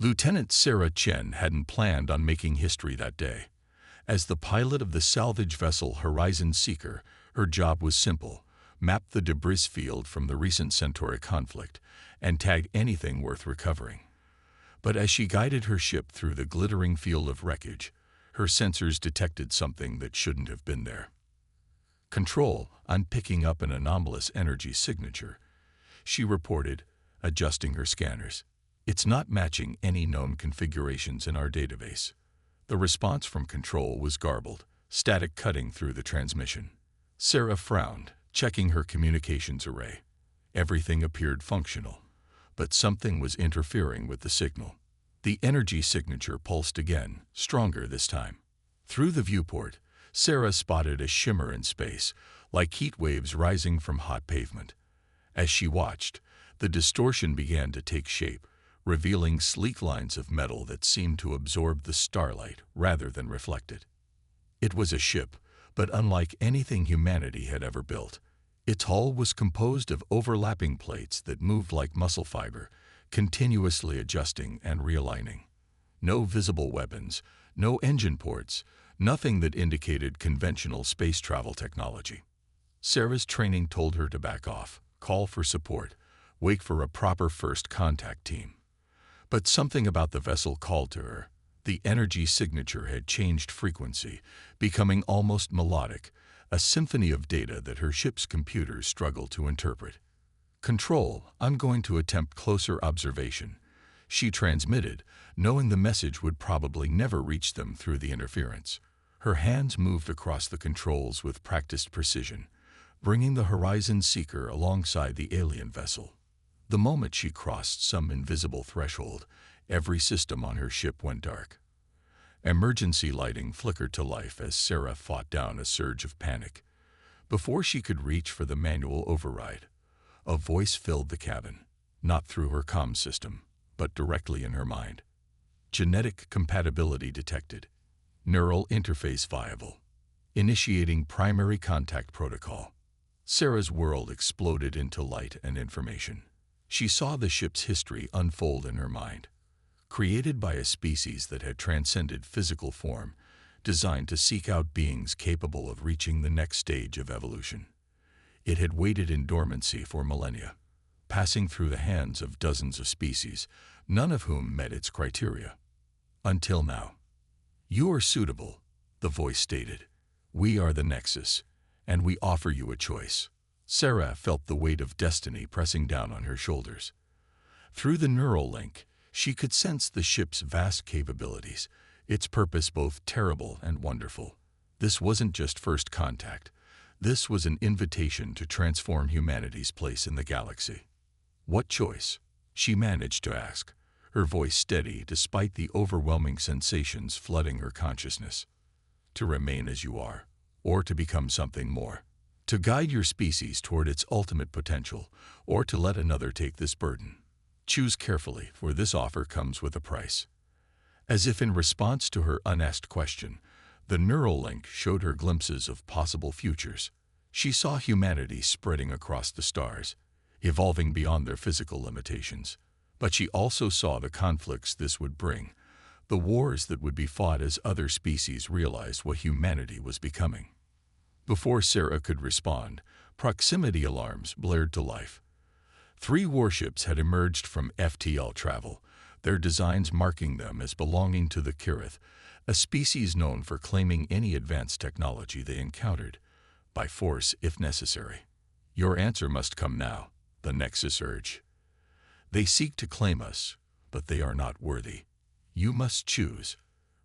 Lieutenant Sarah Chen hadn't planned on making history that day. As the pilot of the salvage vessel Horizon Seeker, her job was simple: map the debris field from the recent Centauri conflict and tag anything worth recovering. But as she guided her ship through the glittering field of wreckage, her sensors detected something that shouldn't have been there. "Control, I'm picking up an anomalous energy signature," she reported, adjusting her scanners. "It's not matching any known configurations in our database." The response from Control was garbled, static cutting through the transmission. Sarah frowned, checking her communications array. Everything appeared functional, but something was interfering with the signal. The energy signature pulsed again, stronger this time. Through the viewport, Sarah spotted a shimmer in space, like heat waves rising from hot pavement. As she watched, the distortion began to take shape, revealing sleek lines of metal that seemed to absorb the starlight rather than reflect it. It was a ship, but unlike anything humanity had ever built. Its hull was composed of overlapping plates that moved like muscle fiber, continuously adjusting and realigning. No visible weapons, no engine ports, nothing that indicated conventional space travel technology. Sarah's training told her to back off, call for support, wait for a proper first contact team. But something about the vessel called to her. The energy signature had changed frequency, becoming almost melodic, a symphony of data that her ship's computers struggled to interpret. "Control, I'm going to attempt closer observation," she transmitted, knowing the message would probably never reach them through the interference. Her hands moved across the controls with practiced precision, bringing the Horizon Seeker alongside the alien vessel. The moment she crossed some invisible threshold, every system on her ship went dark. Emergency lighting flickered to life as Sarah fought down a surge of panic. Before she could reach for the manual override, a voice filled the cabin, not through her comm system, but directly in her mind. "Genetic compatibility detected. Neural interface viable. Initiating primary contact protocol." Sarah's world exploded into light and information. She saw the ship's history unfold in her mind. Created by a species that had transcended physical form, designed to seek out beings capable of reaching the next stage of evolution. It had waited in dormancy for millennia, passing through the hands of dozens of species, none of whom met its criteria. Until now. "You are suitable," the voice stated. "We are the Nexus, and we offer you a choice." Sarah felt the weight of destiny pressing down on her shoulders. Through the neural link, she could sense the ship's vast capabilities, its purpose both terrible and wonderful. This wasn't just first contact. This was an invitation to transform humanity's place in the galaxy. "What choice?" she managed to ask, her voice steady despite the overwhelming sensations flooding her consciousness. "To remain as you are, or to become something more. To guide your species toward its ultimate potential, or to let another take this burden. Choose carefully, for this offer comes with a price." As if in response to her unasked question, the neural link showed her glimpses of possible futures. She saw humanity spreading across the stars, evolving beyond their physical limitations. But she also saw the conflicts this would bring, the wars that would be fought as other species realized what humanity was becoming. Before Sarah could respond, proximity alarms blared to life. 3 warships had emerged from FTL travel, their designs marking them as belonging to the Kirith, a species known for claiming any advanced technology they encountered, by force if necessary. "Your answer must come now," the Nexus urged. "They seek to claim us, but they are not worthy. You must choose.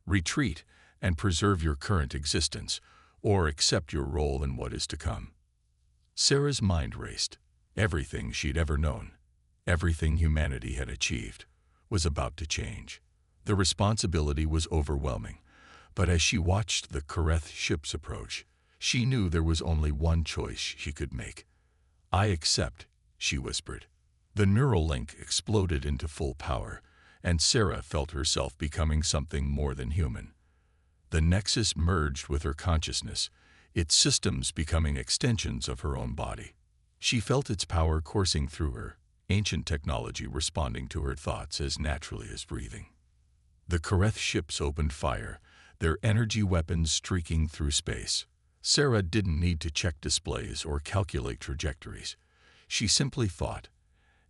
Retreat and preserve your current existence, or accept your role in what is to come." Sarah's mind raced. Everything she'd ever known, everything humanity had achieved, was about to change. The responsibility was overwhelming, but as she watched the Kirith ships approach, she knew there was only one choice she could make. "I accept," she whispered. The neural link exploded into full power, and Sarah felt herself becoming something more than human. The Nexus merged with her consciousness, its systems becoming extensions of her own body. She felt its power coursing through her, ancient technology responding to her thoughts as naturally as breathing. The Kareth ships opened fire, their energy weapons streaking through space. Sarah didn't need to check displays or calculate trajectories. She simply thought,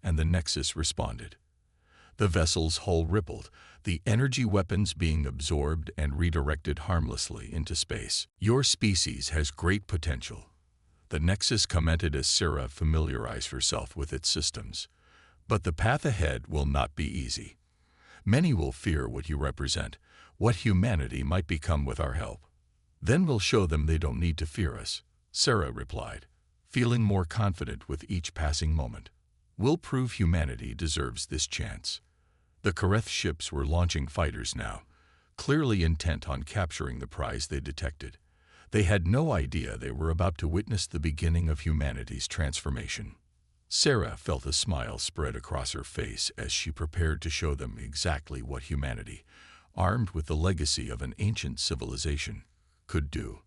and the Nexus responded. The vessel's hull rippled, the energy weapons being absorbed and redirected harmlessly into space. Your species has great potential, the Nexus commented as Sarah familiarized herself with its systems. But the path ahead will not be easy. Many will fear what you represent, what humanity might become with our help. Then we'll show them they don't need to fear us, Sarah replied, feeling more confident with each passing moment. We'll prove humanity deserves this chance. The Kareth ships were launching fighters now, clearly intent on capturing the prize they detected. They had no idea they were about to witness the beginning of humanity's transformation. Sarah felt a smile spread across her face as she prepared to show them exactly what humanity, armed with the legacy of an ancient civilization, could do.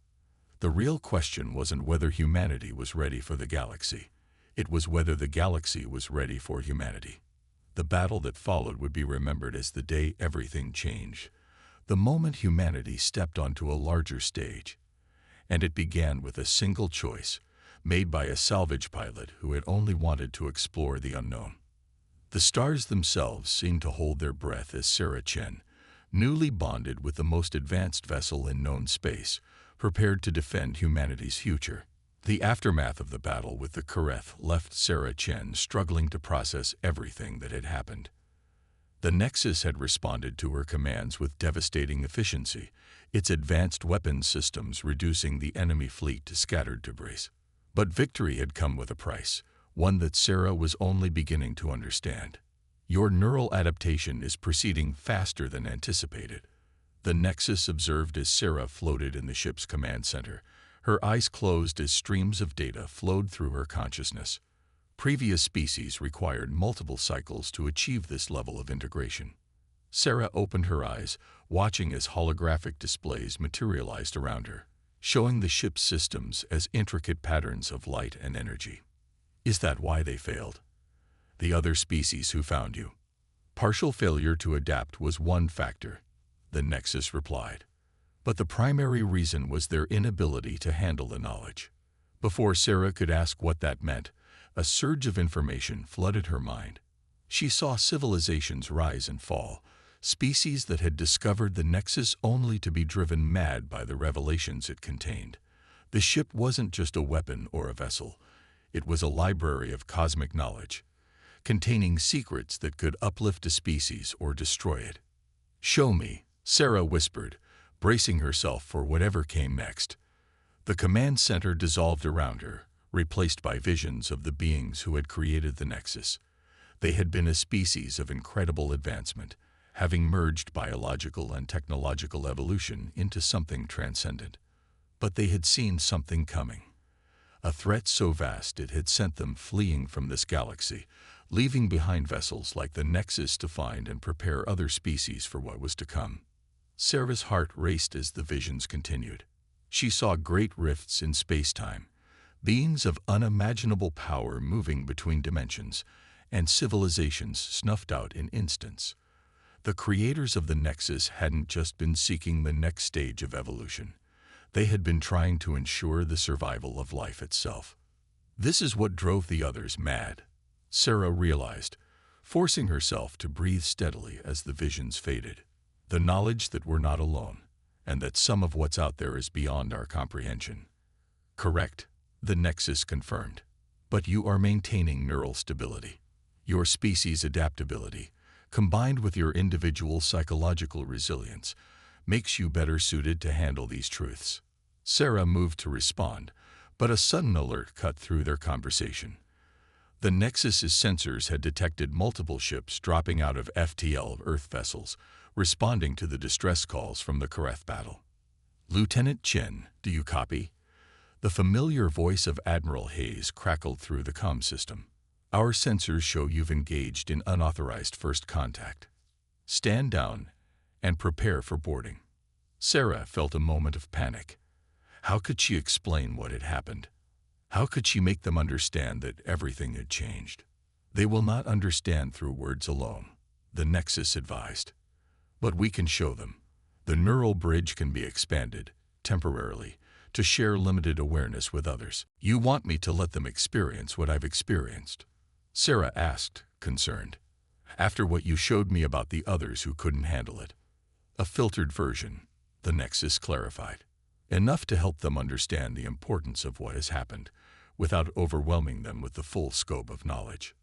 The real question wasn't whether humanity was ready for the galaxy. It was whether the galaxy was ready for humanity. The battle that followed would be remembered as the day everything changed, the moment humanity stepped onto a larger stage. And it began with a single choice, made by a salvage pilot who had only wanted to explore the unknown. The stars themselves seemed to hold their breath as Sarah Chen, newly bonded with the most advanced vessel in known space, prepared to defend humanity's future. The aftermath of the battle with the Kareth left Sarah Chen struggling to process everything that had happened. The Nexus had responded to her commands with devastating efficiency, its advanced weapons systems reducing the enemy fleet to scattered debris. But victory had come with a price, one that Sarah was only beginning to understand. Your neural adaptation is proceeding faster than anticipated, the Nexus observed as Sarah floated in the ship's command center, her eyes closed as streams of data flowed through her consciousness. Previous species required multiple cycles to achieve this level of integration. Sarah opened her eyes, watching as holographic displays materialized around her, showing the ship's systems as intricate patterns of light and energy. Is that why they failed? The other species who found you. Partial failure to adapt was one factor, the Nexus replied. But the primary reason was their inability to handle the knowledge. Before Sarah could ask what that meant, a surge of information flooded her mind. She saw civilizations rise and fall, species that had discovered the Nexus only to be driven mad by the revelations it contained. The ship wasn't just a weapon or a vessel. It was a library of cosmic knowledge, containing secrets that could uplift a species or destroy it. "Show me," Sarah whispered, bracing herself for whatever came next. The command center dissolved around her, replaced by visions of the beings who had created the Nexus. They had been a species of incredible advancement, having merged biological and technological evolution into something transcendent. But they had seen something coming. A threat so vast it had sent them fleeing from this galaxy, leaving behind vessels like the Nexus to find and prepare other species for what was to come. Sarah's heart raced as the visions continued. She saw great rifts in space-time, beings of unimaginable power moving between dimensions, and civilizations snuffed out in instants. The creators of the Nexus hadn't just been seeking the next stage of evolution. They had been trying to ensure the survival of life itself. This is what drove the others mad, Sarah realized, forcing herself to breathe steadily as the visions faded. The knowledge that we're not alone, and that some of what's out there is beyond our comprehension. Correct, the Nexus confirmed. But you are maintaining neural stability. Your species' adaptability, combined with your individual psychological resilience, makes you better suited to handle these truths. Sarah moved to respond, but a sudden alert cut through their conversation. The Nexus's sensors had detected multiple ships dropping out of FTL Earth vessels, responding to the distress calls from the Kareth battle. "Lieutenant Chen, do you copy?" The familiar voice of Admiral Hayes crackled through the comm system. "Our sensors show you've engaged in unauthorized first contact. Stand down and prepare for boarding." Sarah felt a moment of panic. How could she explain what had happened? How could she make them understand that everything had changed? They will not understand through words alone, the Nexus advised. But we can show them. The neural bridge can be expanded, temporarily, to share limited awareness with others. You want me to let them experience what I've experienced? Sarah asked, concerned. After what you showed me about the others who couldn't handle it. A filtered version, the Nexus clarified. Enough to help them understand the importance of what has happened, without overwhelming them with the full scope of knowledge.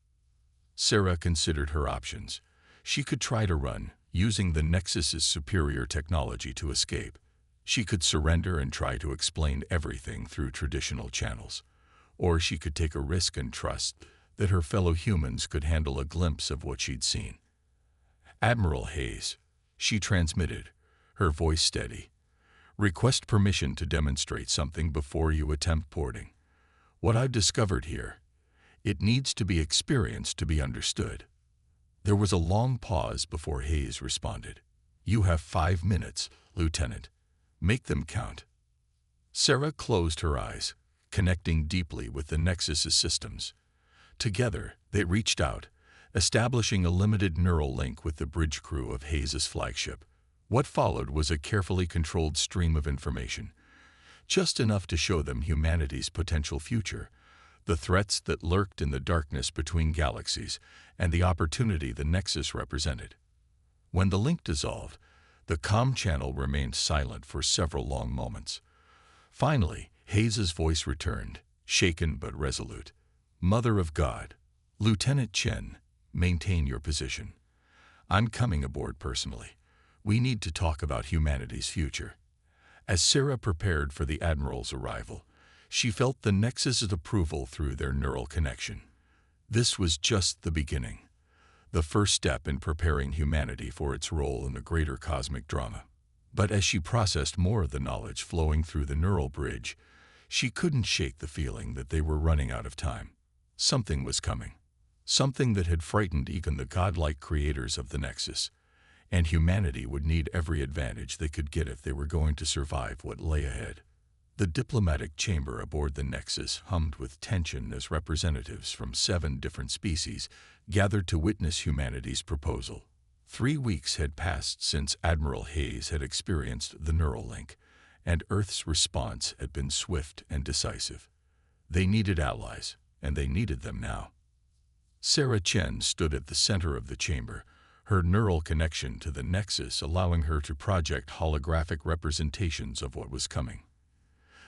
Sarah considered her options. She could try to run, using the Nexus's superior technology to escape. She could surrender and try to explain everything through traditional channels. Or she could take a risk and trust that her fellow humans could handle a glimpse of what she'd seen. Admiral Hayes, she transmitted, her voice steady. Request permission to demonstrate something before you attempt porting. What I've discovered here, it needs to be experienced to be understood. There was a long pause before Hayes responded. You have 5 minutes, Lieutenant. Make them count. Sarah closed her eyes, connecting deeply with the Nexus's systems. Together, they reached out, establishing a limited neural link with the bridge crew of Hayes's flagship. What followed was a carefully controlled stream of information, just enough to show them humanity's potential future, the threats that lurked in the darkness between galaxies, and the opportunity the Nexus represented. When the link dissolved, the comm channel remained silent for several long moments. Finally, Hayes's voice returned, shaken but resolute. Mother of God, Lieutenant Chen, maintain your position. I'm coming aboard personally. We need to talk about humanity's future. As Sarah prepared for the Admiral's arrival, she felt the Nexus's approval through their neural connection. This was just the beginning, the first step in preparing humanity for its role in the greater cosmic drama. But as she processed more of the knowledge flowing through the neural bridge, she couldn't shake the feeling that they were running out of time. Something was coming, something that had frightened even the godlike creators of the Nexus, and humanity would need every advantage they could get if they were going to survive what lay ahead. The diplomatic chamber aboard the Nexus hummed with tension as representatives from 7 different species gathered to witness humanity's proposal. 3 weeks had passed since Admiral Hayes had experienced the neural link, and Earth's response had been swift and decisive. They needed allies, and they needed them now. Sarah Chen stood at the center of the chamber, her neural connection to the Nexus allowing her to project holographic representations of what was coming.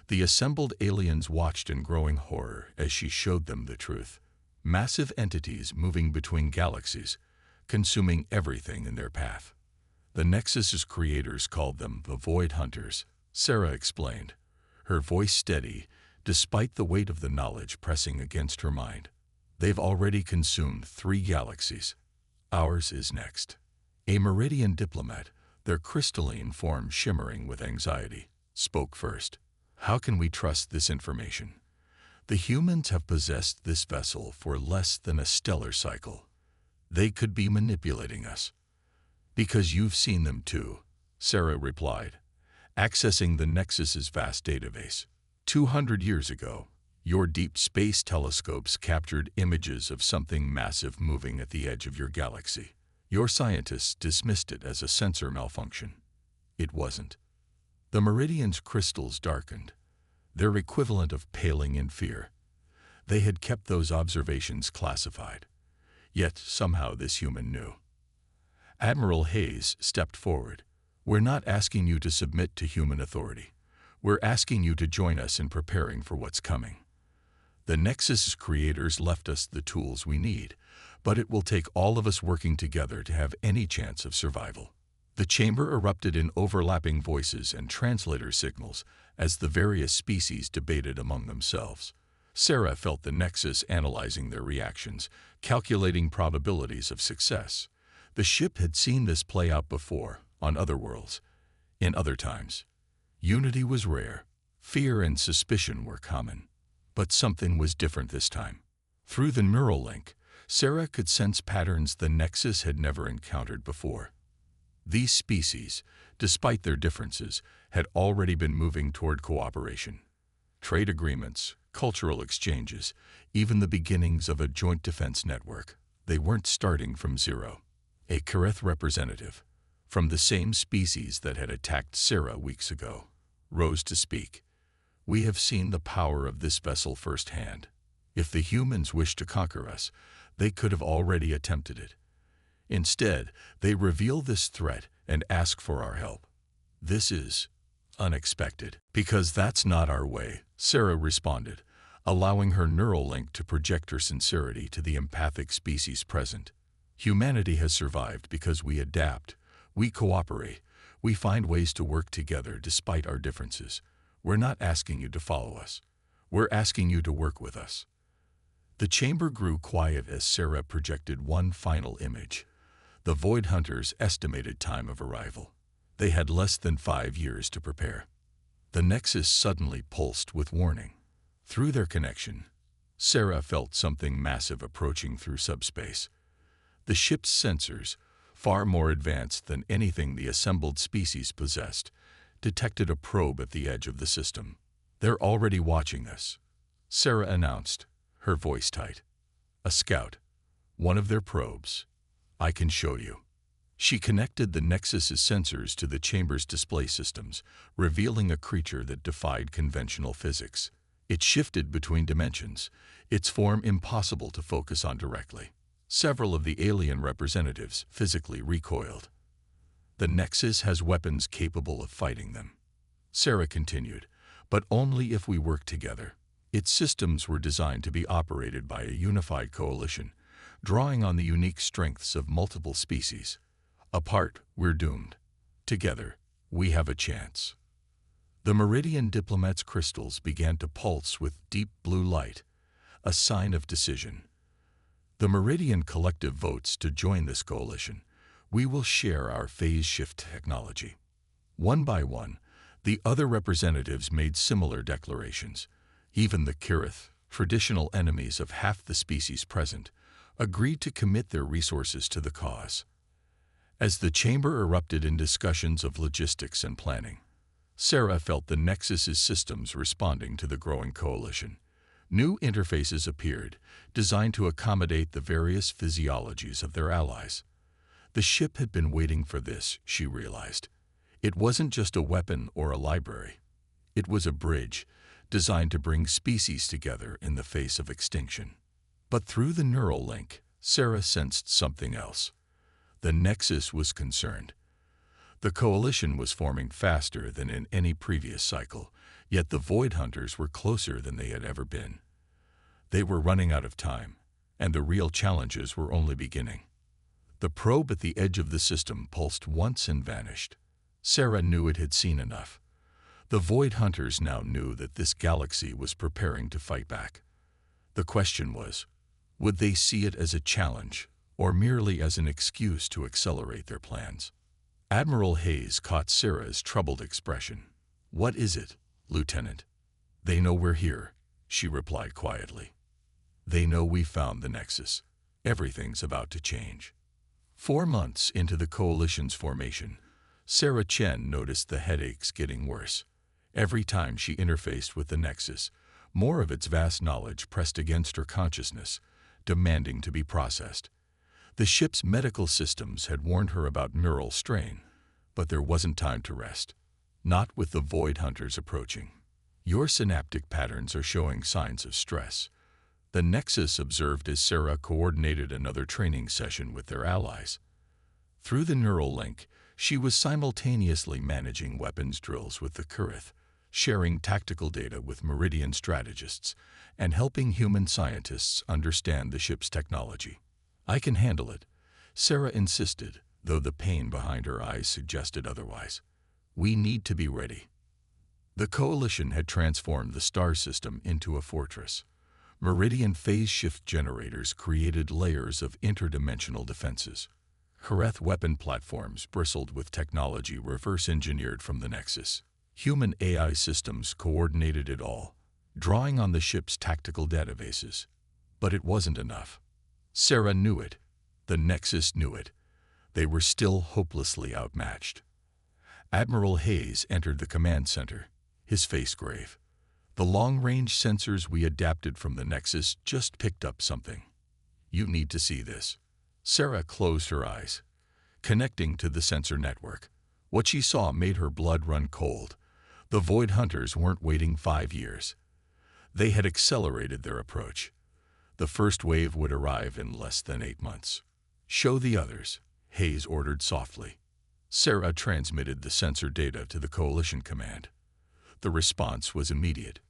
The assembled aliens watched in growing horror as she showed them the truth. Massive entities moving between galaxies, consuming everything in their path. The Nexus's creators called them the Void Hunters, Sarah explained, her voice steady despite the weight of the knowledge pressing against her mind. They've already consumed 3 galaxies. Ours is next. A Meridian diplomat, their crystalline form shimmering with anxiety, spoke first. How can we trust this information? The humans have possessed this vessel for less than a stellar cycle. They could be manipulating us. Because you've seen them too, Sarah replied, accessing the Nexus's vast database. 200 years ago, your deep space telescopes captured images of something massive moving at the edge of your galaxy. Your scientists dismissed it as a sensor malfunction. It wasn't. The Meridian's crystals darkened, their equivalent of paling in fear. They had kept those observations classified. Yet somehow this human knew. Admiral Hayes stepped forward. We're not asking you to submit to human authority. We're asking you to join us in preparing for what's coming. The Nexus's creators left us the tools we need, but it will take all of us working together to have any chance of survival. The chamber erupted in overlapping voices and translator signals as the various species debated among themselves. Sarah felt the Nexus analyzing their reactions, calculating probabilities of success. The ship had seen this play out before, on other worlds, in other times. Unity was rare, fear and suspicion were common. But something was different this time. Through the neural link, Sarah could sense patterns the Nexus had never encountered before. These species, despite their differences, had already been moving toward cooperation. Trade agreements, cultural exchanges, even the beginnings of a joint defense network. They weren't starting from zero. A Kirith representative, from the same species that had attacked Sarah weeks ago, rose to speak. We have seen the power of this vessel firsthand. If the humans wished to conquer us, they could have already attempted it. Instead, they reveal this threat and ask for our help. This is unexpected. Because that's not our way, Sarah responded, allowing her neural link to project her sincerity to the empathic species present. Humanity has survived because we adapt, we cooperate, we find ways to work together despite our differences. We're not asking you to follow us. We're asking you to work with us. The chamber grew quiet as Sarah projected one final image. The Void Hunters' estimated time of arrival. They had less than 5 years to prepare. The Nexus suddenly pulsed with warning. Through their connection, Sarah felt something massive approaching through subspace. The ship's sensors, far more advanced than anything the assembled species possessed, detected a probe at the edge of the system. They're already watching us, Sarah announced, her voice tight. A scout. One of their probes. I can show you. She connected the Nexus's sensors to the chamber's display systems, revealing a creature that defied conventional physics. It shifted between dimensions, its form impossible to focus on directly. Several of the alien representatives physically recoiled. The Nexus has weapons capable of fighting them, Sarah continued, but only if we work together. Its systems were designed to be operated by a unified coalition, drawing on the unique strengths of multiple species. Apart, we're doomed. Together, we have a chance. The Meridian Diplomat's crystals began to pulse with deep blue light, a sign of decision. The Meridian Collective votes to join this coalition. We will share our phase shift technology. One by one, the other representatives made similar declarations. Even the Kirith, traditional enemies of half the species present, agreed to commit their resources to the cause. As the chamber erupted in discussions of logistics and planning, Sarah felt the Nexus's systems responding to the growing coalition. New interfaces appeared, designed to accommodate the various physiologies of their allies. The ship had been waiting for this, she realized. It wasn't just a weapon or a library. It was a bridge, designed to bring species together in the face of extinction. But through the neural link, Sarah sensed something else. The Nexus was concerned. The coalition was forming faster than in any previous cycle, yet the Void Hunters were closer than they had ever been. They were running out of time, and the real challenges were only beginning. The probe at the edge of the system pulsed once and vanished. Sarah knew it had seen enough. The Void Hunters now knew that this galaxy was preparing to fight back. The question was, would they see it as a challenge, or merely as an excuse to accelerate their plans? Admiral Hayes caught Sarah's troubled expression. What is it, Lieutenant? They know we're here, she replied quietly. They know we found the Nexus. Everything's about to change. 4 months into the coalition's formation, Sarah Chen noticed the headaches getting worse. Every time she interfaced with the Nexus, more of its vast knowledge pressed against her consciousness, demanding to be processed. The ship's medical systems had warned her about neural strain, but there wasn't time to rest. Not with the Void Hunters approaching. Your synaptic patterns are showing signs of stress, the Nexus observed as Sarah coordinated another training session with their allies. Through the neural link, she was simultaneously managing weapons drills with the Kirith, sharing tactical data with Meridian strategists, and helping human scientists understand the ship's technology. I can handle it, Sarah insisted, though the pain behind her eyes suggested otherwise. We need to be ready. The coalition had transformed the star system into a fortress. Meridian phase shift generators created layers of interdimensional defenses. Kirith weapon platforms bristled with technology reverse-engineered from the Nexus. Human AI systems coordinated it all, drawing on the ship's tactical databases. But it wasn't enough. Sarah knew it. The Nexus knew it. They were still hopelessly outmatched. Admiral Hayes entered the command center, his face grave. The long-range sensors we adapted from the Nexus just picked up something. You need to see this. Sarah closed her eyes, connecting to the sensor network. What she saw made her blood run cold. The Void Hunters weren't waiting 5 years. They had accelerated their approach. The first wave would arrive in less than 8 months. "Show the others," Hayes ordered softly. Sarah transmitted the sensor data to the Coalition command. The response was immediate.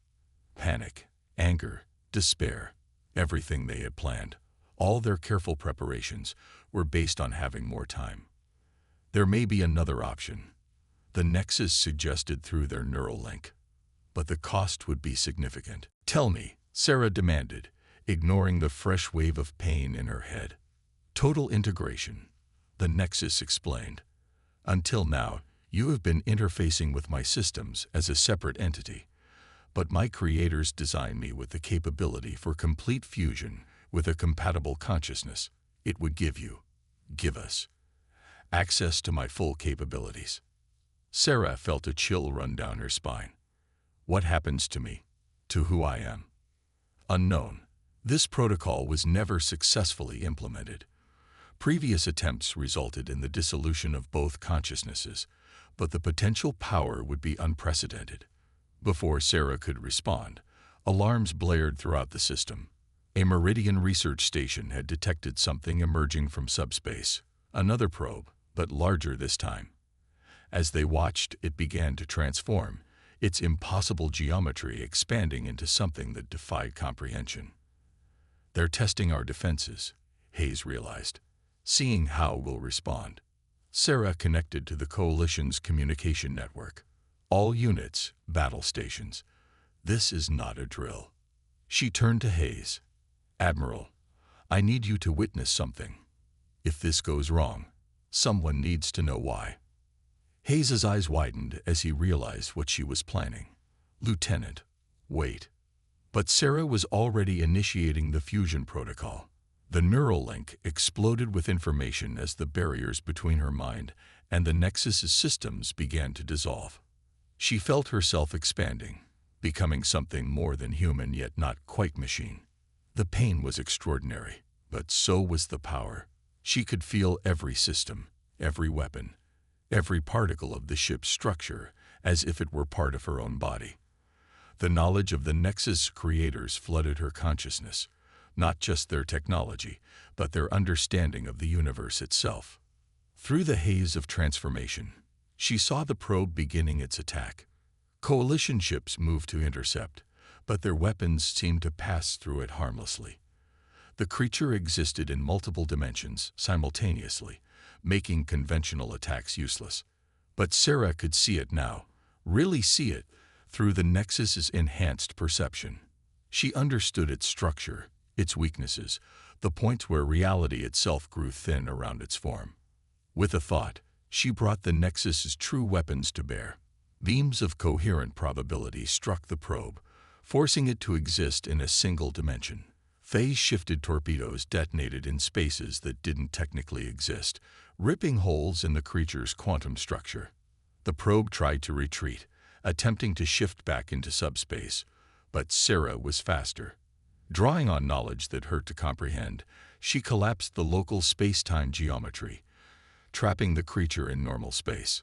Panic, anger, despair, everything they had planned. All their careful preparations were based on having more time. There may be another option, the Nexus suggested through their neural link, but the cost would be significant. "Tell me," Sarah demanded, ignoring the fresh wave of pain in her head. "Total integration," the Nexus explained. "Until now, you have been interfacing with my systems as a separate entity, but my creators designed me with the capability for complete fusion with a compatible consciousness. It would give us, access to my full capabilities." Sarah felt a chill run down her spine. What happens to me? To who I am? Unknown. This protocol was never successfully implemented. Previous attempts resulted in the dissolution of both consciousnesses, but the potential power would be unprecedented. Before Sarah could respond, alarms blared throughout the system. A Meridian research station had detected something emerging from subspace, another probe, but larger this time. As they watched, it began to transform, its impossible geometry expanding into something that defied comprehension. "They're testing our defenses," Hayes realized, "seeing how we'll respond." Sarah connected to the Coalition's communication network. "All units, battle stations. This is not a drill." She turned to Hayes. "Admiral, I need you to witness something. If this goes wrong, someone needs to know why." Hayes' eyes widened as he realized what she was planning. "Lieutenant, wait." But Sarah was already initiating the fusion protocol. The neural link exploded with information as the barriers between her mind and the Nexus's systems began to dissolve. She felt herself expanding, becoming something more than human yet not quite machine. The pain was extraordinary, but so was the power. She could feel every system, every weapon, every particle of the ship's structure as if it were part of her own body. The knowledge of the Nexus creators flooded her consciousness, not just their technology, but their understanding of the universe itself. Through the haze of transformation, she saw the probe beginning its attack. Coalition ships moved to intercept, but their weapons seemed to pass through it harmlessly. The creature existed in multiple dimensions simultaneously, making conventional attacks useless. But Sarah could see it now, really see it, through the Nexus's enhanced perception. She understood its structure, its weaknesses, the points where reality itself grew thin around its form. With a thought, she brought the Nexus's true weapons to bear. Beams of coherent probability struck the probe, forcing it to exist in a single dimension. Phase-shifted torpedoes detonated in spaces that didn't technically exist, ripping holes in the creature's quantum structure. The probe tried to retreat, attempting to shift back into subspace, but Sarah was faster. Drawing on knowledge that hurt to comprehend, she collapsed the local space-time geometry, trapping the creature in normal space.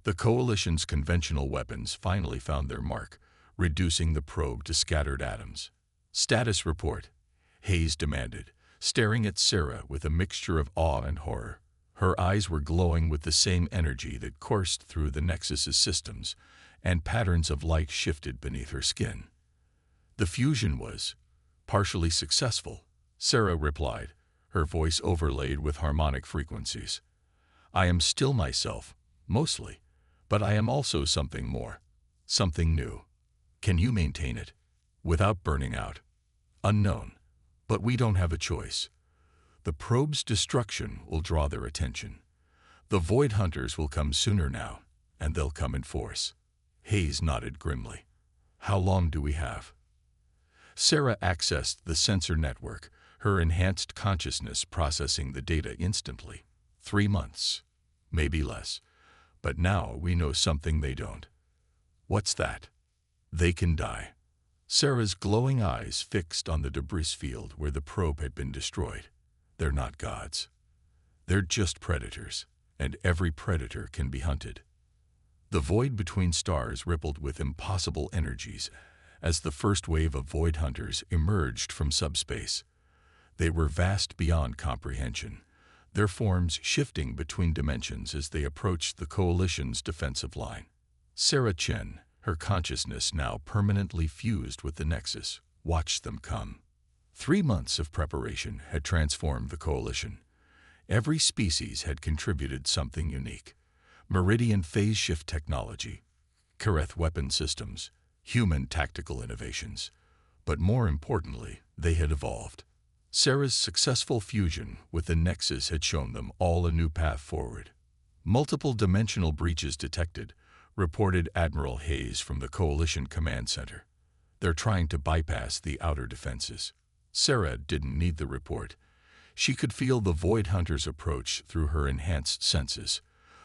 The Coalition's conventional weapons finally found their mark, reducing the probe to scattered atoms. "Status report," Hayes demanded, staring at Sarah with a mixture of awe and horror. Her eyes were glowing with the same energy that coursed through the Nexus's systems, and patterns of light shifted beneath her skin. "The fusion was partially successful," Sarah replied, her voice overlaid with harmonic frequencies. "I am still myself, mostly, but I am also something more, something new. Can you maintain it, without burning out?" "Unknown, but we don't have a choice. The probe's destruction will draw their attention. The Void Hunters will come sooner now, and they'll come in force." Hayes nodded grimly. "How long do we have?" Sarah accessed the sensor network, her enhanced consciousness processing the data instantly. 3 months, maybe less. But now we know something they don't. "What's that?" They can die. Sarah's glowing eyes fixed on the debris field where the probe had been destroyed. They're not gods. They're just predators, and every predator can be hunted. The void between stars rippled with impossible energies as the first wave of void hunters emerged from subspace. They were vast beyond comprehension, their forms shifting between dimensions as they approached the Coalition's defensive line. Sarah Chen, her consciousness now permanently fused with the Nexus, watched them come. 3 months of preparation had transformed the Coalition. Every species had contributed something unique. Meridian phase shift technology, Kareth weapon systems, human tactical innovations. But more importantly, they had evolved. Sarah's successful fusion with the Nexus had shown them all a new path forward. Multiple dimensional breaches detected, reported Admiral Hayes from the Coalition Command Center. They're trying to bypass the outer defenses. Sarah didn't need the report. She could feel the Void Hunter's approach through her enhanced senses.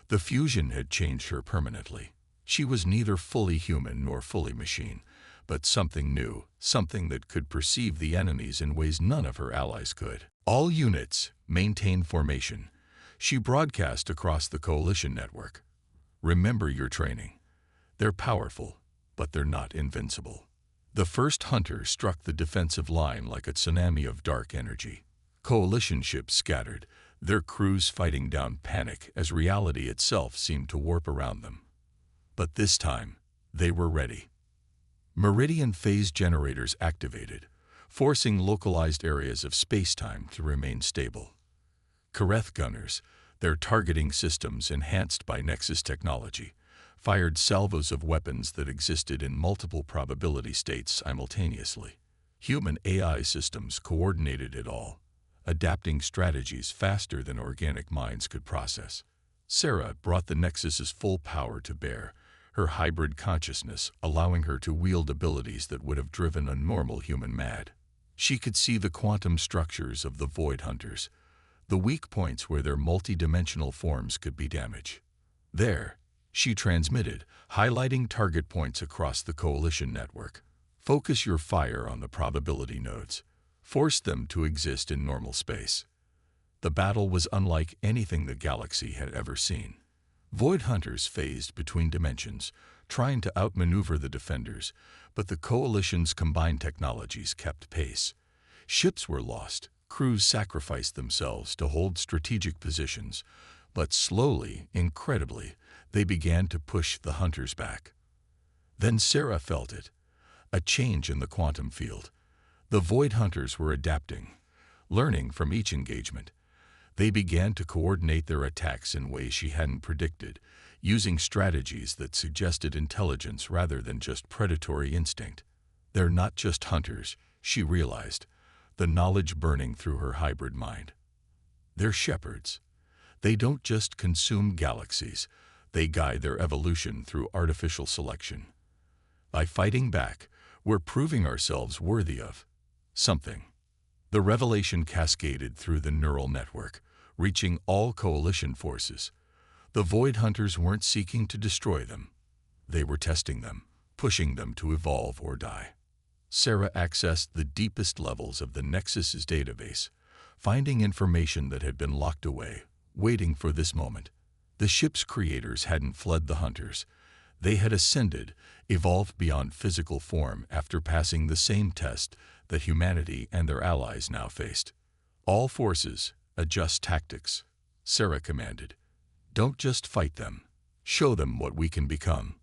The fusion had changed her permanently. She was neither fully human nor fully machine, but something new, something that could perceive the enemies in ways none of her allies could. All units, maintain formation. She broadcast across the Coalition network. Remember your training. They're powerful, but they're not invincible. The first hunter struck the defensive line like a tsunami of dark energy. Coalition ships scattered, their crews fighting down panic as reality itself seemed to warp around them. But this time, they were ready. Meridian phase generators activated, forcing localized areas of space-time to remain stable. Kareth gunners, their targeting systems enhanced by Nexus technology, fired salvos of weapons that existed in multiple probability states simultaneously. Human AI systems coordinated it all, adapting strategies faster than organic minds could process. Sarah brought the Nexus's full power to bear, her hybrid consciousness allowing her to wield abilities that would have driven a normal human mad. She could see the quantum structures of the Void Hunters, the weak points where their multi-dimensional forms could be damaged. There, she transmitted, highlighting target points across the Coalition network. Focus your fire on the probability nodes. Force them to exist in normal space. The battle was unlike anything the galaxy had ever seen. Void Hunters phased between dimensions, trying to outmaneuver the defenders, but the Coalition's combined technologies kept pace. Ships were lost, crews sacrificed themselves to hold strategic positions, but slowly, incredibly, they began to push the Hunters back. Then Sarah felt it, a change in the quantum field. The Void Hunters were adapting, learning from each engagement. They began to coordinate their attacks in ways she hadn't predicted, using strategies that suggested intelligence rather than just predatory instinct. They're not just hunters, she realized, the knowledge burning through her hybrid mind. They're shepherds. They don't just consume galaxies, they guide their evolution through artificial selection. By fighting back, we're proving ourselves worthy of something. The revelation cascaded through the neural network, reaching all Coalition forces. The Void Hunters weren't seeking to destroy them. They were testing them, pushing them to evolve or die. Sarah accessed the deepest levels of the Nexus's database, finding information that had been locked away, waiting for this moment. The ship's creators hadn't fled the Hunters. They had ascended, evolved beyond physical form after passing the same test that humanity and their allies now faced. All forces, adjust tactics, Sarah commanded. Don't just fight them. Show them what we can become.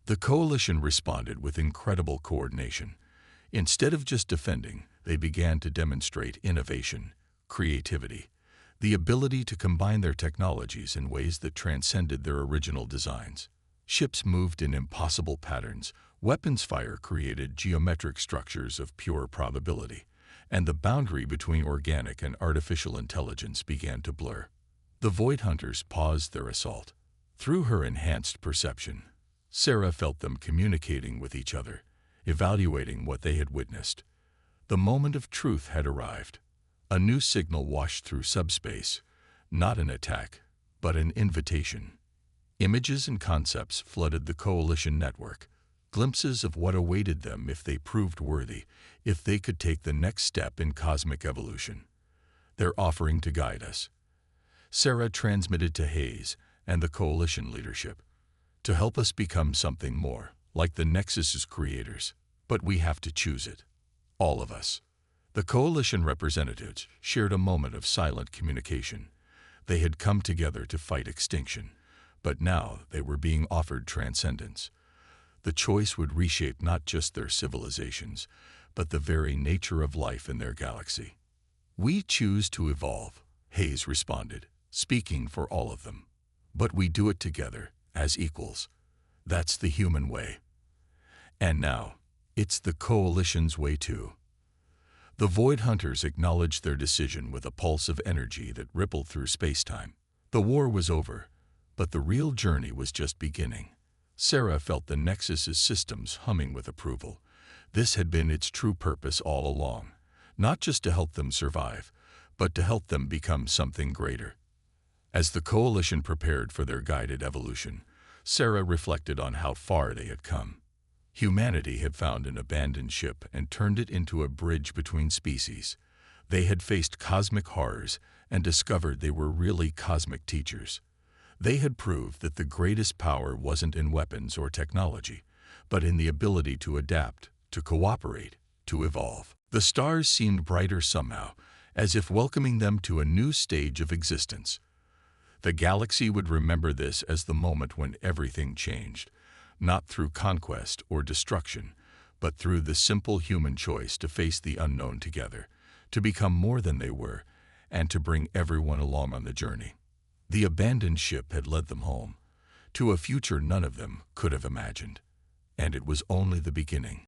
The Coalition responded with incredible coordination. Instead of just defending, they began to demonstrate innovation, creativity, the ability to combine their technologies in ways that transcended their original designs. Ships moved in impossible patterns, weapons fire created geometric structures of pure probability, and the boundary between organic and artificial intelligence began to blur. The Void Hunters paused their assault. Through her enhanced perception, Sarah felt them communicating with each other, evaluating what they had witnessed. The moment of truth had arrived. A new signal washed through subspace, not an attack, but an invitation. Images and concepts flooded the Coalition network. glimpses of what awaited them if they proved worthy, if they could take the next step in cosmic evolution. They're offering to guide us. Sarah transmitted to Hayes and the Coalition leadership, to help us become something more, like the Nexus's creators. But we have to choose it. All of us. The Coalition representatives shared a moment of silent communication. They had come together to fight extinction, but now they were being offered transcendence. The choice would reshape not just their civilizations, but the very nature of life in their galaxy. We choose to evolve, Hayes responded, speaking for all of them. But we do it together, as equals. That's the human way. And now, it's the Coalition's way too. The Void Hunters acknowledged their decision with a pulse of energy that rippled through space-time. The war was over, but the real journey was just beginning. Sarah felt the Nexus's systems humming with approval. This had been its true purpose all along, not just to help them survive, but to help them become something greater. As the Coalition prepared for their guided evolution, Sarah reflected on how far they had come. Humanity had found an abandoned ship and turned it into a bridge between species. They had faced cosmic horrors and discovered they were really cosmic teachers. They had proved that the greatest power wasn't in weapons or technology, but in the ability to adapt, to cooperate, to evolve. The stars seemed brighter somehow, as if welcoming them to a new stage of existence. The galaxy would remember this as the moment when everything changed, not through conquest or destruction, but through the simple human choice to face the unknown together, to become more than they were, and to bring everyone along on the journey. The abandoned ship had led them home, to a future none of them could have imagined, and it was only the beginning.